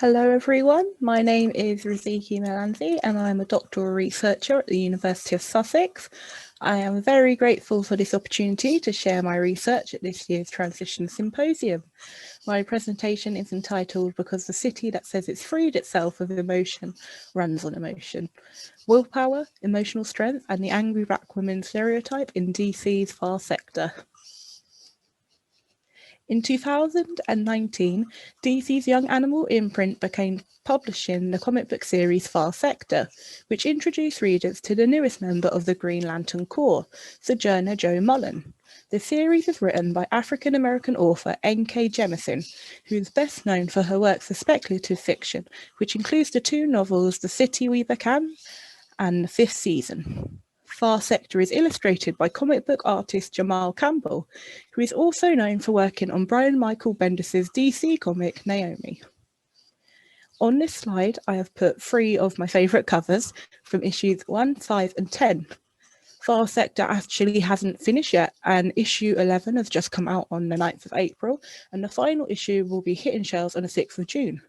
Hello everyone, my name is Riziki Millanzi and I'm a doctoral researcher at the University of Sussex. I am very grateful for this opportunity to share my research at this year's Transition Symposium. My presentation is entitled Because the City That Says It's Freed Itself of Emotion Runs on Emotion. Willpower, Emotional Strength and the Angry Black Woman Stereotype in DC's Far Sector. In 2019, DC's Young Animal imprint began publishing the comic book series Far Sector, which introduced readers to the newest member of the Green Lantern Corps, Sojourner Jo Mullein. The series is written by African-American author N.K. Jemisin, who is best known for her works of speculative fiction, which includes the two novels The City We Became and The Fifth Season. Far Sector is illustrated by comic book artist Jamal Campbell, who is also known for working on Brian Michael Bendis' DC comic Naomi. On this slide, I have put 3 of my favourite covers from issues 1, 5 and 10. Far Sector actually hasn't finished yet, and issue 11 has just come out on the 9th of April, and the final issue will be hitting shelves on the 6th of June.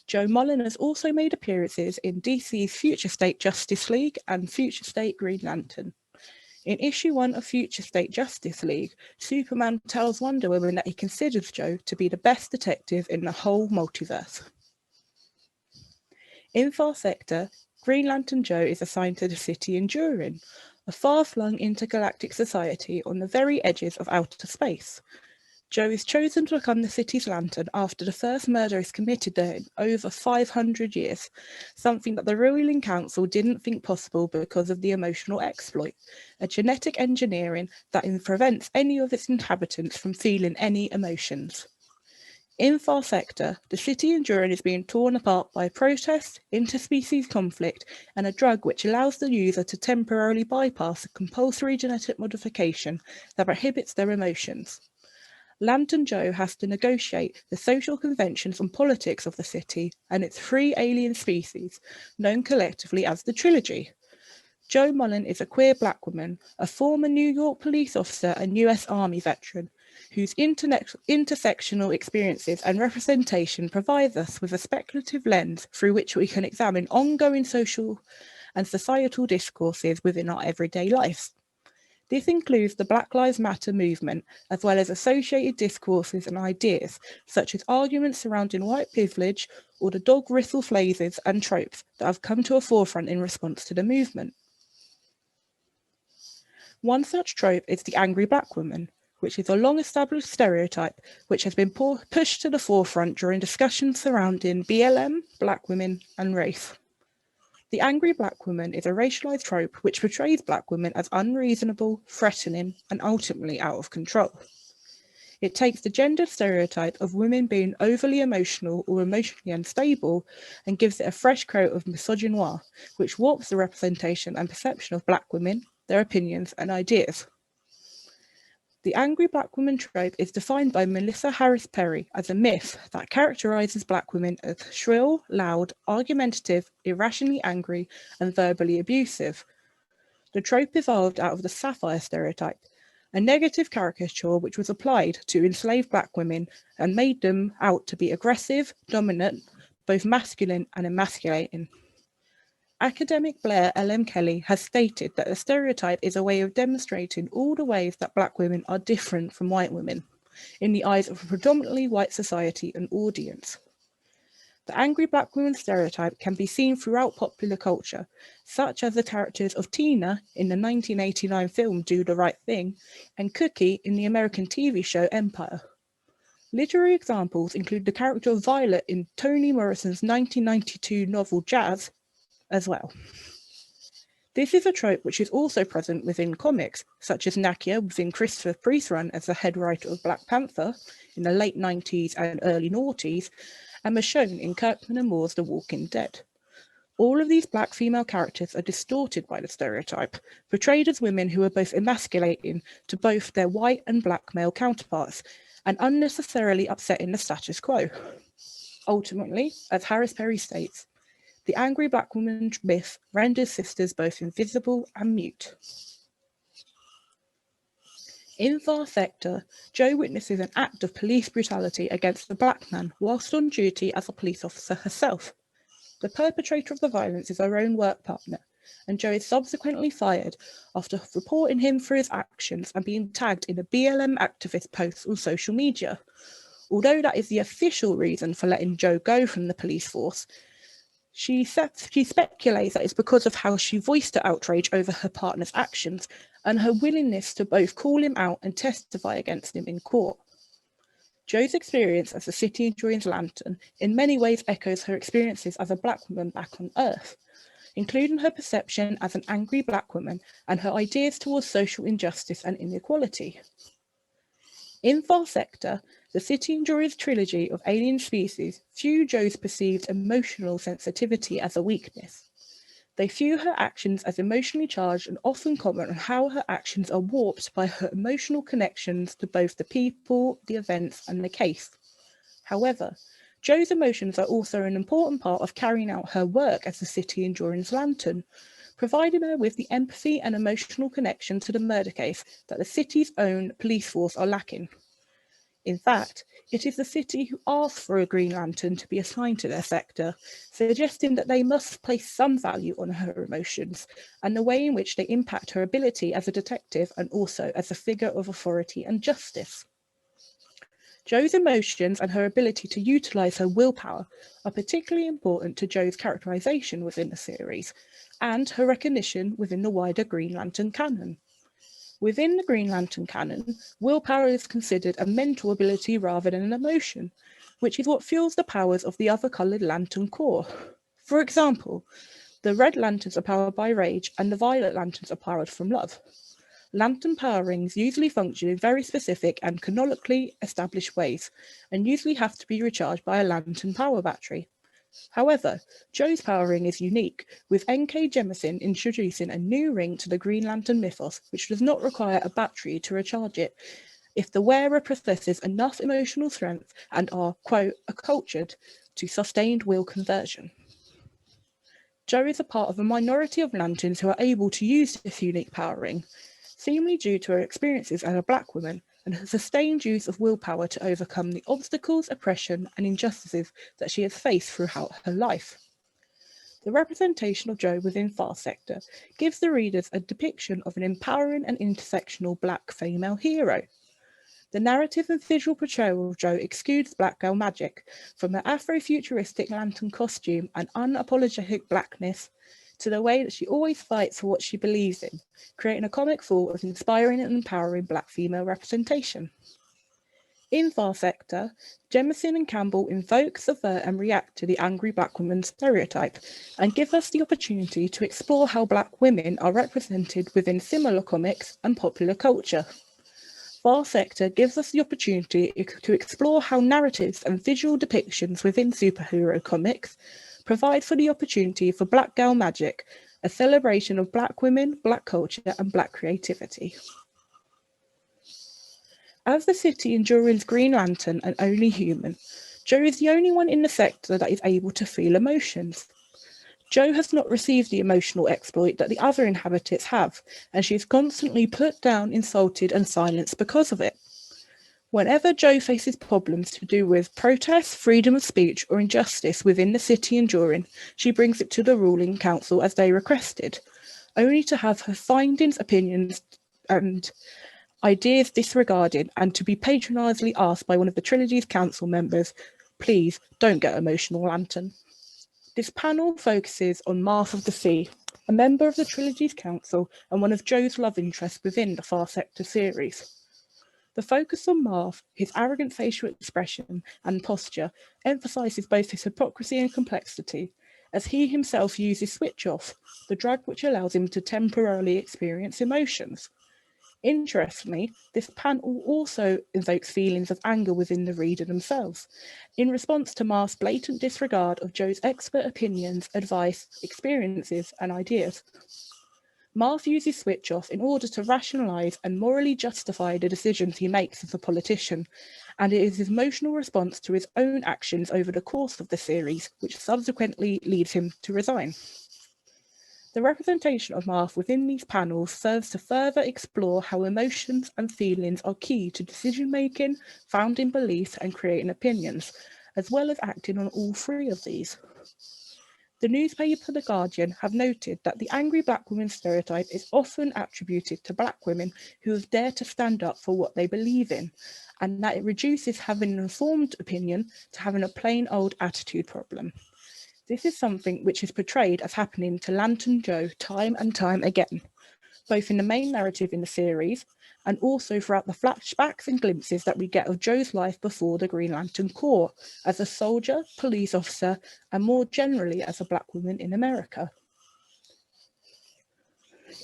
Jo Mullein has also made appearances in DC's Future State Justice League and Future State Green Lantern. In issue 1 of Future State Justice League, Superman tells Wonder Woman that he considers Jo to be the best detective in the whole multiverse. In Far Sector, Green Lantern Jo is assigned to the city Enduring, a far-flung intergalactic society on the very edges of outer space. Jo is chosen to become the city's lantern after the first murder is committed there in over 500 years, something that the ruling council didn't think possible because of the emotional exploit, a genetic engineering that prevents any of its inhabitants from feeling any emotions. In Far Sector, the city Enduring is being torn apart by protest, interspecies conflict, and a drug which allows the user to temporarily bypass a compulsory genetic modification that prohibits their emotions. Lantern Jo has to negotiate the social conventions and politics of the city and its 3 alien species, known collectively as the Trilogy. Jo Mullein is a queer black woman, a former New York police officer and US Army veteran, whose intersectional experiences and representation provides us with a speculative lens through which we can examine ongoing social and societal discourses within our everyday lives. This includes the Black Lives Matter movement, as well as associated discourses and ideas, such as arguments surrounding white privilege or the dog whistle phrases and tropes that have come to a forefront in response to the movement. One such trope is the angry black woman, which is a long-established stereotype which has been pushed to the forefront during discussions surrounding BLM, black women, and race. The angry black woman is a racialized trope which portrays black women as unreasonable, threatening, and ultimately out of control. It takes the gender stereotype of women being overly emotional or emotionally unstable and gives it a fresh coat of misogynoir, which warps the representation and perception of black women, their opinions, and ideas. The angry black woman trope is defined by Melissa Harris Perry as a myth that characterizes black women as shrill, loud, argumentative, irrationally angry, and verbally abusive. The trope evolved out of the sapphire stereotype, a negative caricature which was applied to enslaved black women and made them out to be aggressive, dominant, both masculine and emasculating. Academic Blair L.M. Kelly has stated that the stereotype is a way of demonstrating all the ways that black women are different from white women, in the eyes of a predominantly white society and audience. The angry black woman stereotype can be seen throughout popular culture, such as the characters of Tina in the 1989 film Do the Right Thing, and Cookie in the American TV show Empire. Literary examples include the character of Violet in Toni Morrison's 1992 novel Jazz, as well. This is a trope which is also present within comics, such as Nakia within Christopher Priest's run as the head writer of Black Panther in the late 90s and early noughties, and was shown in Kirkman and Moore's The Walking Dead. All of these black female characters are distorted by the stereotype, portrayed as women who are both emasculating to both their white and black male counterparts, and unnecessarily upsetting the status quo. Ultimately, as Harris Perry states, the angry black woman myth renders sisters both invisible and mute. In Far Sector, Joe witnesses an act of police brutality against a black man whilst on duty as a police officer herself. The perpetrator of the violence is her own work partner, and Joe is subsequently fired after reporting him for his actions and being tagged in a BLM activist post on social media. Although that is the official reason for letting Joe go from the police force, she speculates that it's because of how she voiced her outrage over her partner's actions and her willingness to both call him out and testify against him in court. Jo's experience as the city enjoys lantern in many ways echoes her experiences as a black woman back on Earth, including her perception as an angry black woman and her ideas towards social injustice and inequality. In Far Sector, the City Enjoyers trilogy of alien species view Jo's perceived emotional sensitivity as a weakness. They view her actions as emotionally charged and often comment on how her actions are warped by her emotional connections to both the people, the events, and the case. However, Jo's emotions are also an important part of carrying out her work as the City Endurance Lantern, providing her with the empathy and emotional connection to the murder case that the city's own police force are lacking. In fact, it is the city who asked for a Green Lantern to be assigned to their sector, suggesting that they must place some value on her emotions and the way in which they impact her ability as a detective and also as a figure of authority and justice. Jo's emotions and her ability to utilise her willpower are particularly important to Jo's characterisation within the series and her recognition within the wider Green Lantern canon. Within the Green Lantern canon, willpower is considered a mental ability rather than an emotion, which is what fuels the powers of the other coloured Lantern Corps. For example, the Red Lanterns are powered by rage and the Violet Lanterns are powered from love. Lantern power rings usually function in very specific and canonically established ways, and usually have to be recharged by a lantern power battery. However, Jo's power ring is unique, with N.K. Jemisin introducing a new ring to the Green Lantern mythos, which does not require a battery to recharge it if the wearer possesses enough emotional strength and are, quote, accultured to sustained will conversion. Jo is a part of a minority of lanterns who are able to use this unique power ring, seemingly due to her experiences as a black woman and her sustained use of willpower to overcome the obstacles, oppression, and injustices that she has faced throughout her life. The representation of Jo within Far Sector gives the readers a depiction of an empowering and intersectional black female hero. The narrative and visual portrayal of Jo exudes black girl magic, from her Afrofuturistic lantern costume and unapologetic blackness to the way that she always fights for what she believes in, creating a comic full of inspiring and empowering black female representation. In Far Sector, Jemisin and Campbell invoke, subvert and react to the angry black woman's stereotype and give us the opportunity to explore how black women are represented within similar comics and popular culture. Far Sector gives us the opportunity to explore how narratives and visual depictions within superhero comics provide for the opportunity for Black Girl Magic, a celebration of black women, black culture, and black creativity. As the City Endurance Green Lantern and only human, Jo is the only one in the sector that is able to feel emotions. Jo has not received the emotional exploit that the other inhabitants have, and she is constantly put down, insulted, and silenced because of it. Whenever Jo faces problems to do with protest, freedom of speech, or injustice within the city enduring, she brings it to the ruling council as they requested, only to have her findings, opinions, and ideas disregarded, and to be patronisingly asked by one of the trilogy's council members, please don't get emotional, Lantern. This panel focuses on Marth of the Sea, a member of the trilogy's council and one of Jo's love interests within the Far Sector series. The focus on Marth, his arrogant facial expression and posture, emphasises both his hypocrisy and complexity, as he himself uses switch off, the drug which allows him to temporarily experience emotions. Interestingly, this panel also invokes feelings of anger within the reader themselves, in response to Marth's blatant disregard of Jo's expert opinions, advice, experiences, and ideas. Marth uses switch off in order to rationalise and morally justify the decisions he makes as a politician, and it is his emotional response to his own actions over the course of the series which subsequently leads him to resign. The representation of Martha within these panels serves to further explore how emotions and feelings are key to decision-making, founding beliefs and creating opinions, as well as acting on all three of these. The newspaper The Guardian have noted that the angry black woman stereotype is often attributed to black women who have dared to stand up for what they believe in, and that it reduces having an informed opinion to having a plain old attitude problem. This is something which is portrayed as happening to Lantern Joe time and time again, both in the main narrative in the series and also throughout the flashbacks and glimpses that we get of Joe's life before the Green Lantern Corps, as a soldier, police officer, and more generally as a black woman in America.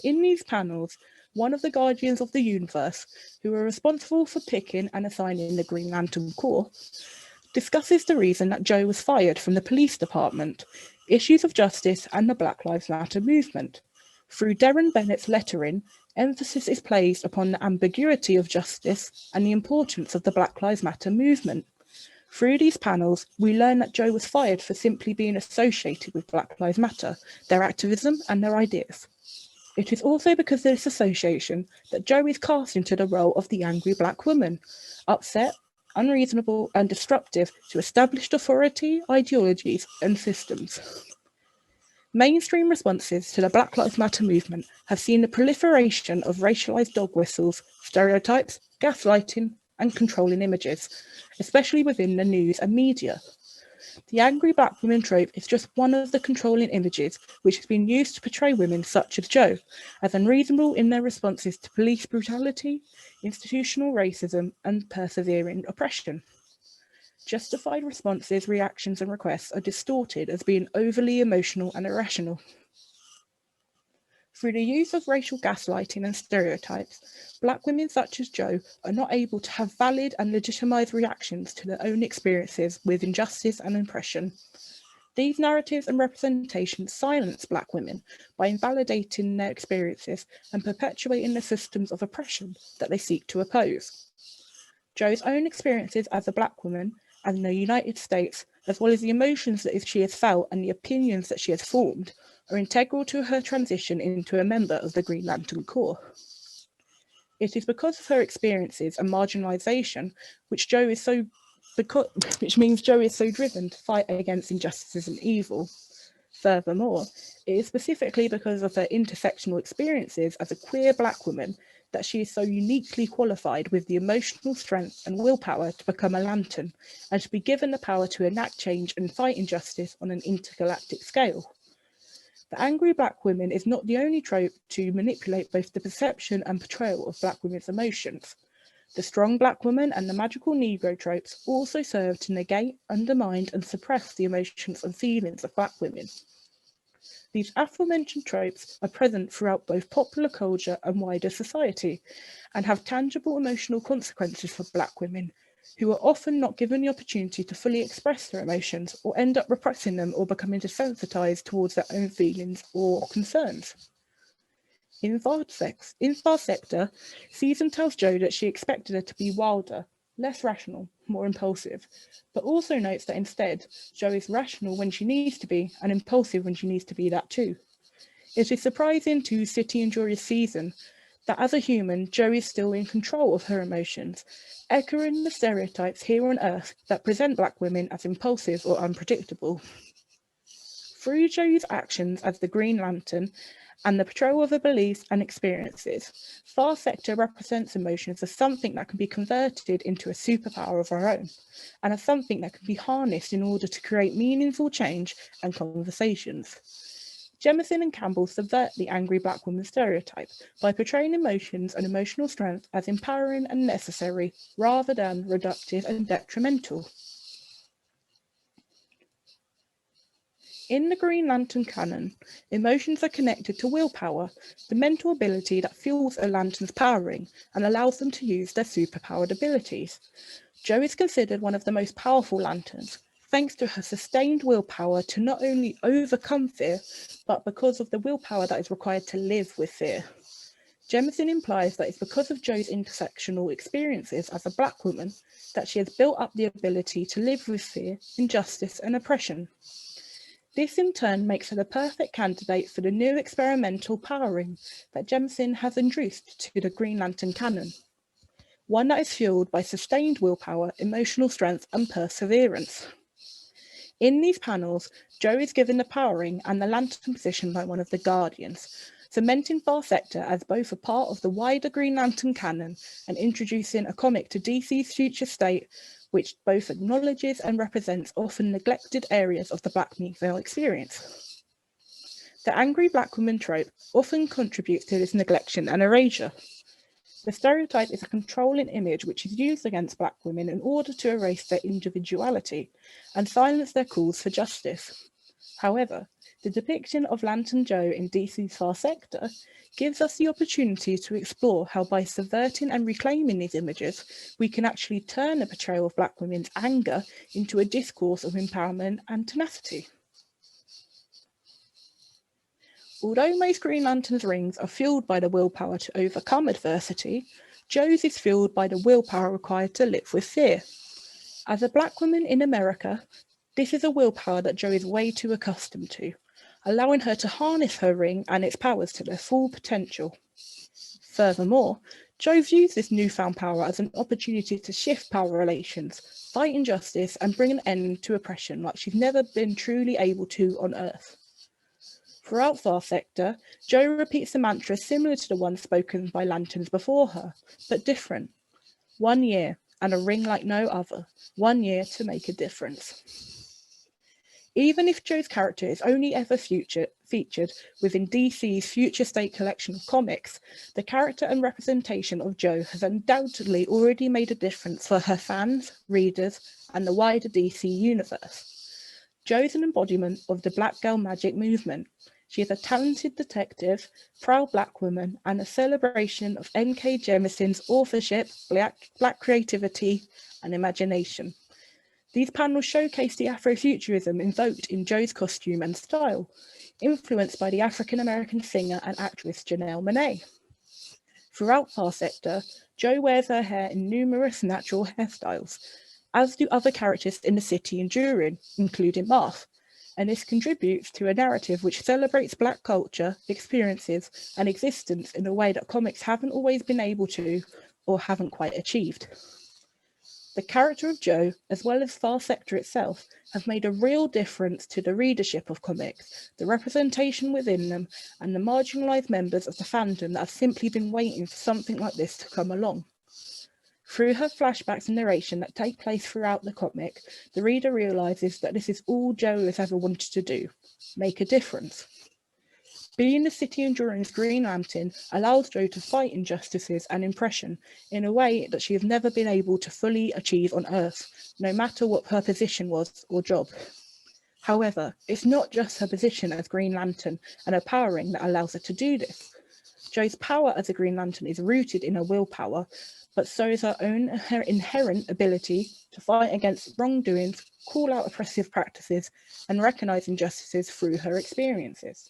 In these panels, one of the Guardians of the Universe, who are responsible for picking and assigning the Green Lantern Corps, discusses the reason that Joe was fired from the police department, issues of justice and the Black Lives Matter movement. Through Darren Bennett's lettering, emphasis is placed upon the ambiguity of justice and the importance of the Black Lives Matter movement. Through these panels, we learn that Joe was fired for simply being associated with Black Lives Matter, their activism and their ideas. It is also because of this association that Joe is cast into the role of the angry black woman, upset, unreasonable and disruptive to established authority, ideologies and systems. Mainstream responses to the Black Lives Matter movement have seen the proliferation of racialized dog whistles, stereotypes, gaslighting and controlling images, especially within the news and media. The angry black woman trope is just one of the controlling images which has been used to portray women such as Joe as unreasonable in their responses to police brutality, institutional racism, and persevering oppression. Justified responses, reactions, and requests are distorted as being overly emotional and irrational. Through the use of racial gaslighting and stereotypes, black women such as Joe are not able to have valid and legitimised reactions to their own experiences with injustice and oppression. These narratives and representations silence black women by invalidating their experiences and perpetuating the systems of oppression that they seek to oppose. Joe's own experiences as a black woman and in the United States, as well as the emotions that she has felt and the opinions that she has formed, are integral to her transition into a member of the Green Lantern Corps. It is because of her experiences and marginalisation which means Joe is so driven to fight against injustices and evil. Furthermore, it is specifically because of her intersectional experiences as a queer black woman that she is so uniquely qualified with the emotional strength and willpower to become a lantern and to be given the power to enact change and fight injustice on an intergalactic scale. The angry black woman is not the only trope to manipulate both the perception and portrayal of black women's emotions. The strong black woman and the magical Negro tropes also serve to negate, undermine, and suppress the emotions and feelings of black women. These aforementioned tropes are present throughout both popular culture and wider society, and have tangible emotional consequences for black women, who are often not given the opportunity to fully express their emotions or end up repressing them or becoming desensitized towards their own feelings or concerns. In Far Sector, Season tells Jo that she expected her to be wilder, less rational, more impulsive, but also notes that instead, Jo is rational when she needs to be and impulsive when she needs to be that too. It is surprising to City and Jory's Season that as a human, Jo is still in control of her emotions, echoing the stereotypes here on Earth that present black women as impulsive or unpredictable. Through Jo's actions as the Green Lantern and the portrayal of her beliefs and experiences, Far Sector represents emotions as something that can be converted into a superpower of our own, and as something that can be harnessed in order to create meaningful change and conversations. Jemison and Campbell subvert the angry black woman stereotype by portraying emotions and emotional strength as empowering and necessary, rather than reductive and detrimental. In the Green Lantern canon, emotions are connected to willpower, the mental ability that fuels a lantern's powering and allows them to use their superpowered abilities. Jo is considered one of the most powerful lanterns, thanks to her sustained willpower to not only overcome fear, but because of the willpower that is required to live with fear. Jemison implies that it's because of Jo's intersectional experiences as a black woman that she has built up the ability to live with fear, injustice, and oppression. This in turn makes her the perfect candidate for the new experimental powering that Jemison has introduced to the Green Lantern canon, one that is fueled by sustained willpower, emotional strength, and perseverance. In these panels, Jo is given the powering and the lantern position by one of the Guardians, cementing Far Sector as both a part of the wider Green Lantern canon and introducing a comic to DC's future state, which both acknowledges and represents often neglected areas of the black female experience. The angry black woman trope often contributes to this neglection and erasure. The stereotype is a controlling image which is used against black women in order to erase their individuality and silence their calls for justice. However, the depiction of Lantern Jo in DC's Far Sector gives us the opportunity to explore how by subverting and reclaiming these images, we can actually turn the portrayal of black women's anger into a discourse of empowerment and tenacity. Although most Green Lantern's rings are fueled by the willpower to overcome adversity, Jo's is fueled by the willpower required to live with fear. As a black woman in America, this is a willpower that Jo is way too accustomed to, allowing her to harness her ring and its powers to their full potential. Furthermore, Jo views this newfound power as an opportunity to shift power relations, fight injustice, and bring an end to oppression like she's never been truly able to on Earth. Throughout Far Sector, Jo repeats a mantra similar to the one spoken by Lanterns before her, but different. 1 year, and a ring like no other. 1 year to make a difference. Even if Jo's character is only ever featured within DC's Future State collection of comics, the character and representation of Jo has undoubtedly already made a difference for her fans, readers, and the wider DC universe. Jo is an embodiment of the Black Girl Magic movement. She is a talented detective, proud black woman, and a celebration of N.K. Jemison's authorship, black creativity, and imagination. These panels showcase the Afrofuturism invoked in Jo's costume and style, influenced by the African-American singer and actress Janelle Monáe. Throughout Far Sector, Jo wears her hair in numerous natural hairstyles, as do other characters in the city enduring, including Marth, and this contributes to a narrative which celebrates black culture, experiences, and existence in a way that comics haven't always been able to or haven't quite achieved. The character of Jo, as well as Far Sector itself, have made a real difference to the readership of comics, the representation within them, and the marginalised members of the fandom that have simply been waiting for something like this to come along. Through her flashbacks and narration that take place throughout the comic, the reader realises that this is all Jo has ever wanted to do, make a difference. Being the City Enduring's Green Lantern allows Jo to fight injustices and oppression in a way that she has never been able to fully achieve on Earth, no matter what her position was or job. However, it's not just her position as Green Lantern and her powering that allows her to do this. Jo's power as a Green Lantern is rooted in her willpower, but so is her inherent ability to fight against wrongdoings, call out oppressive practices, and recognise injustices through her experiences.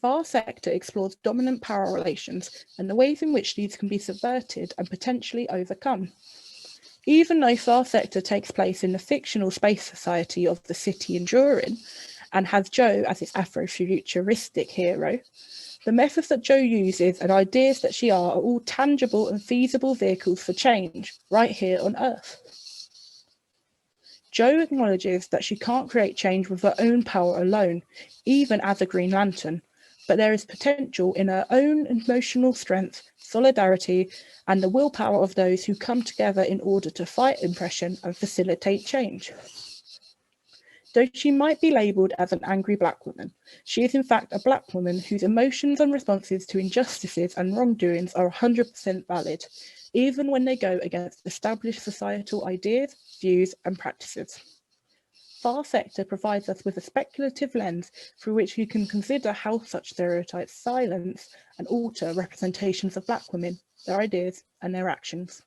Far Sector explores dominant power relations and the ways in which these can be subverted and potentially overcome. Even though Far Sector takes place in the fictional space society of the City Enduring and has Jo as its Afrofuturistic hero, the methods that Jo uses and ideas that she are all tangible and feasible vehicles for change right here on Earth. Jo acknowledges that she can't create change with her own power alone, even as a Green Lantern, but there is potential in her own emotional strength, solidarity, and the willpower of those who come together in order to fight oppression and facilitate change. Though she might be labelled as an angry black woman, she is in fact a black woman whose emotions and responses to injustices and wrongdoings are 100% valid, even when they go against established societal ideas, views, and practices. Far Sector provides us with a speculative lens through which we can consider how such stereotypes silence and alter representations of black women, their ideas, and their actions.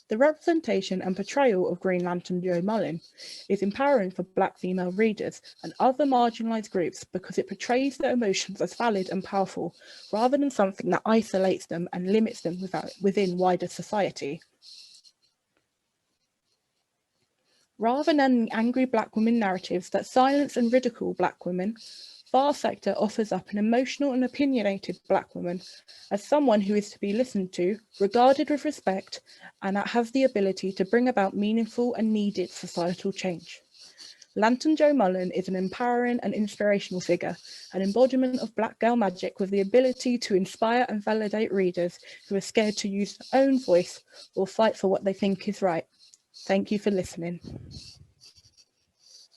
The representation and portrayal of Green Lantern Jo Mullen is empowering for black female readers and other marginalised groups because it portrays their emotions as valid and powerful, rather than something that isolates them and limits them within wider society. Rather than the angry Black women narratives that silence and ridicule Black women, Far Sector offers up an emotional and opinionated Black woman as someone who is to be listened to, regarded with respect, and that has the ability to bring about meaningful and needed societal change. Lantern Jo Mullen is an empowering and inspirational figure, an embodiment of Black girl magic with the ability to inspire and validate readers who are scared to use their own voice or fight for what they think is right. Thank you for listening.